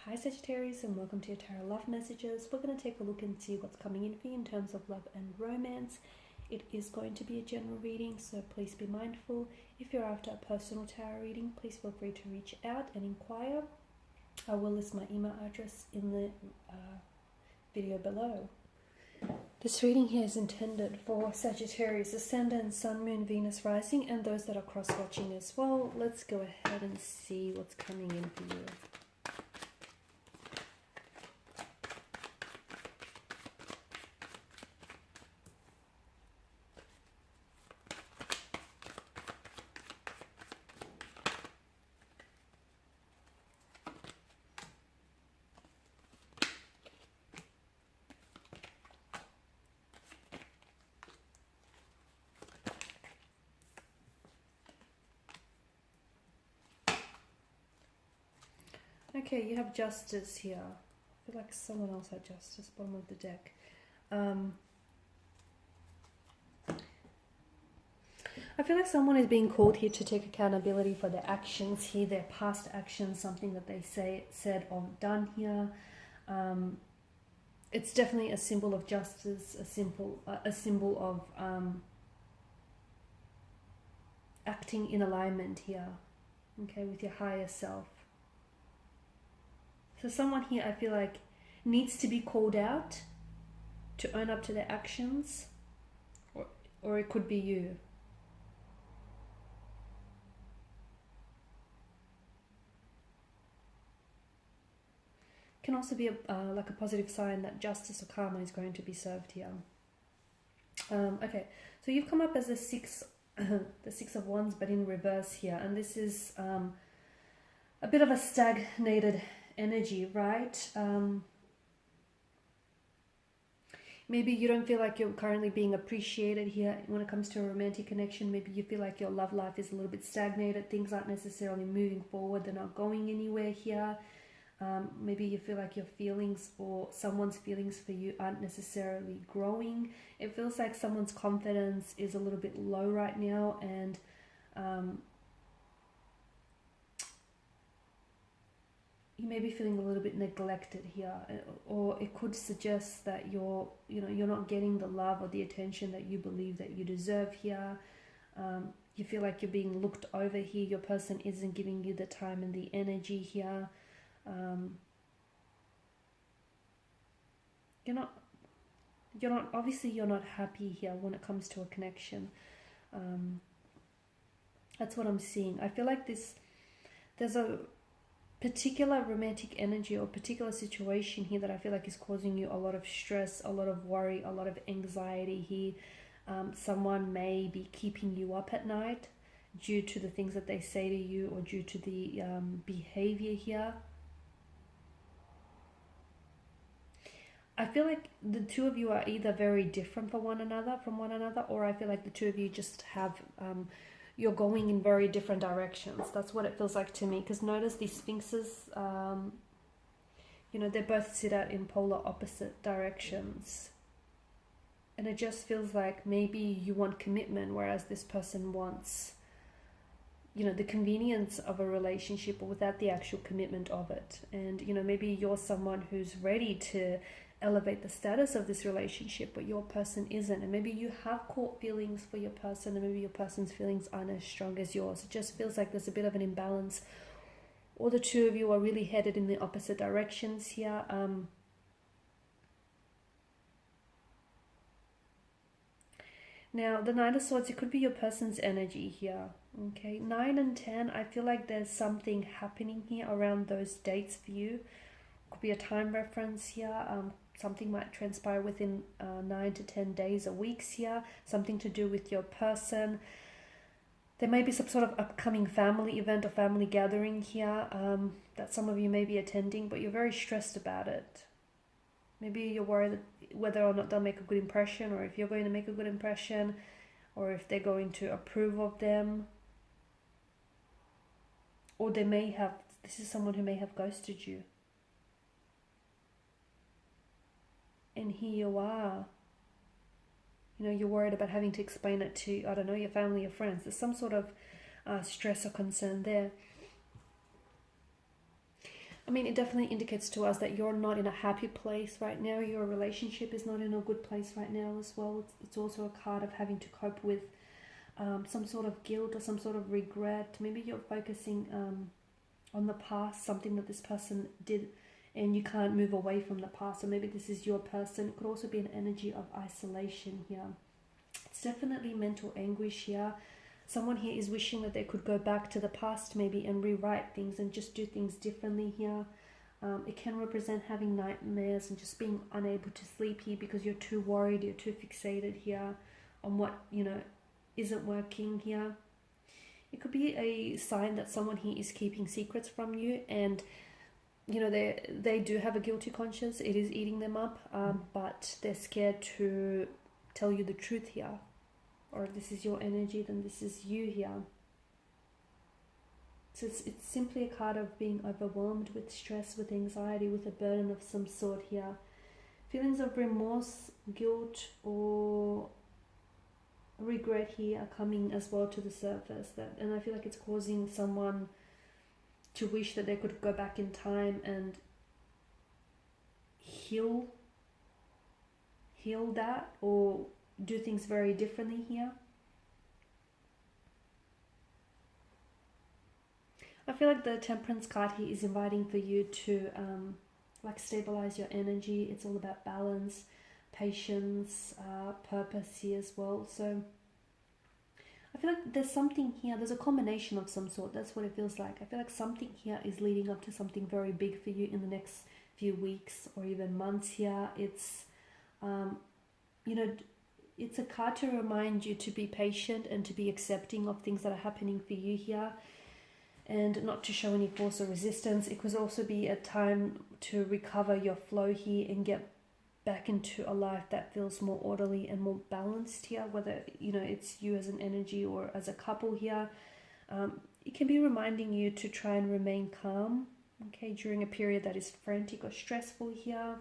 Hi Sagittarius, and welcome to your Tarot Love Messages. We're going to take a look and see what's coming in for you in terms of love and romance. It is going to be a general reading, so please be mindful. If you're after a personal tarot reading, please feel free to reach out and inquire. I will list my email address in the video below. This reading here is intended for Sagittarius, Ascendant, Sun, Moon, Venus, Rising, and those that are cross-watching as well. Let's go ahead and see what's coming in for you. Okay, you have Justice here. I feel like someone else had Justice, bottom of the deck. I feel like someone is being called here to take accountability for their actions here, their past actions, something that they said or done here. It's definitely a symbol of justice, a symbol of acting in alignment here, okay, with your higher self. So someone here, I feel like, needs to be called out to own up to their actions, or it could be you. Can also be like a positive sign that justice or karma is going to be served here. Okay, so you've come up as the six of Wands, but in reverse here, and this is a bit of a stagnated energy, right? Maybe you don't feel like you're currently being appreciated here when it comes to a romantic connection. Maybe you feel like your love life is a little bit stagnated. Things aren't necessarily moving forward. They're not going anywhere here. Maybe you feel like your feelings or someone's feelings for you aren't necessarily growing. It feels like someone's confidence is a little bit low right now, and you may be feeling a little bit neglected here, or it could suggest that you're not getting the love or the attention that you believe that you deserve here. You feel like you're being looked over here. Your person isn't giving you the time and the energy here. You're not happy here when it comes to a connection. That's what I'm seeing. I feel like there's a particular romantic energy or particular situation here that I feel like is causing you a lot of stress, a lot of worry, a lot of anxiety here. Someone may be keeping you up at night due to the things that they say to you, or due to the behavior here. I feel like the two of you are either very different from one another, or I feel like the two of you just have you're going in very different directions. That's what it feels like to me. Because notice these sphinxes, they both sit out in polar opposite directions. And it just feels like maybe you want commitment, whereas this person wants, the convenience of a relationship, but without the actual commitment of it. And, maybe you're someone who's ready to elevate the status of this relationship, but your person isn't. And maybe you have caught feelings for your person, and maybe your person's feelings aren't as strong as yours. It just feels like there's a bit of an imbalance, or the two of you are really headed in the opposite directions here. Now, the Nine of Swords, it could be your person's energy here. Okay, 9 and 10, I feel like there's something happening here around those dates for you. Could be a time reference here. Something might transpire within 9 to 10 days or weeks here. Something to do with your person. There may be some sort of upcoming family event or family gathering here that some of you may be attending, but you're very stressed about it. Maybe you're worried whether or not they'll make a good impression, or if you're going to make a good impression, or if they're going to approve of them. Or this is someone who may have ghosted you. And here you are. You're worried about having to explain it to, I don't know, your family or friends. There's some sort of stress or concern there. I mean, it definitely indicates to us that you're not in a happy place right now. Your relationship is not in a good place right now as well. It's also a card of having to cope with some sort of guilt or some sort of regret. Maybe you're focusing on the past, something that this person did, and you can't move away from the past. Or maybe this is your person. It could also be an energy of isolation here. It's definitely mental anguish here. Someone here is wishing that they could go back to the past maybe and rewrite things and just do things differently here. It can represent having nightmares and just being unable to sleep here because you're too worried, you're too fixated here on what, you know, isn't working here. It could be a sign that someone here is keeping secrets from you, and you know, they do have a guilty conscience. It is eating them up, but they're scared to tell you the truth here. Or if this is your energy, then this is you here. So it's simply a card of being overwhelmed with stress, with anxiety, with a burden of some sort here. Feelings of remorse, guilt, or regret here are coming as well to the surface. And I feel like it's causing someone to wish that they could go back in time and heal that, or do things very differently here. I feel like the Temperance card here is inviting for you to like stabilize your energy. It's all about balance, patience, purpose here as well. So I feel like there's something here, there's a combination of some sort. That's what it feels like. I feel like something here is leading up to something very big for you in the next few weeks or even months here. It's you know, it's a card to remind you to be patient and to be accepting of things that are happening for you here, and not to show any force or resistance. It could also be a time to recover your flow here and get back into a life that feels more orderly and more balanced here, whether, you know, it's you as an energy or as a couple here. It can be reminding you to try and remain calm, okay, during a period that is frantic or stressful here.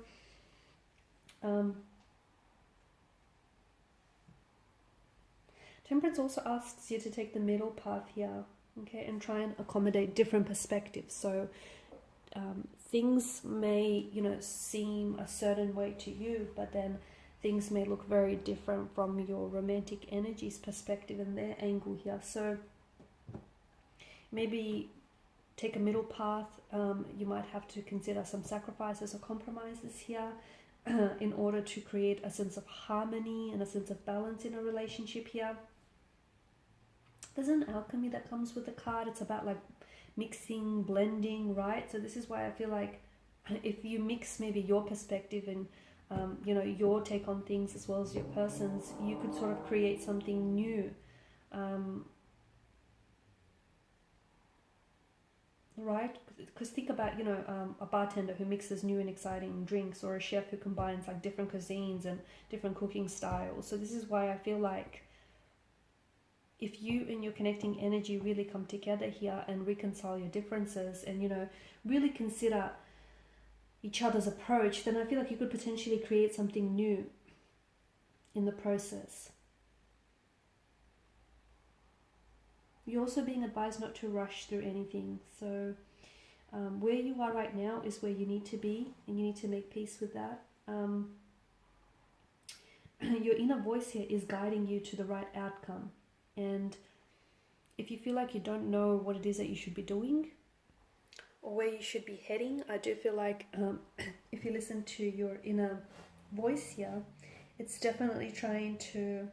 Temperance also asks you to take the middle path here, okay, and try and accommodate different perspectives. So things may, you know, seem a certain way to you, but then things may look very different from your romantic energies perspective and their angle here. So maybe take a middle path. You might have to consider some sacrifices or compromises here in order to create a sense of harmony and a sense of balance in a relationship here. There's an alchemy that comes with the card. It's about like mixing, blending, right? So this is why I feel like if you mix maybe your perspective and you know, your take on things as well as your person's, you could sort of create something new, right? Because think about, you know, a bartender who mixes new and exciting drinks, or a chef who combines like different cuisines and different cooking styles. So this is why I feel like if you and your connecting energy really come together here and reconcile your differences and, you know, really consider each other's approach, then I feel like you could potentially create something new in the process. You're also being advised not to rush through anything. So where you are right now is where you need to be, and you need to make peace with that. Your inner voice here is guiding you to the right outcome. And if you feel like you don't know what it is that you should be doing or where you should be heading, I do feel like if you listen to your inner voice here, it's definitely trying to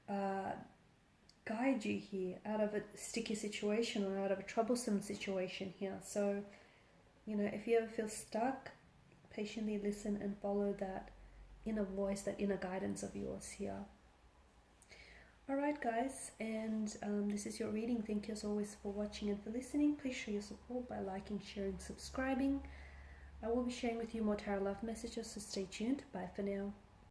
guide you here out of a sticky situation or out of a troublesome situation here. So, you know, if you ever feel stuck, patiently listen and follow that inner voice, that inner guidance of yours here. Alright guys, and this is your reading. Thank you as always for watching and for listening. Please show your support by liking, sharing, subscribing. I will be sharing with you more tarot love messages, so stay tuned. Bye for now.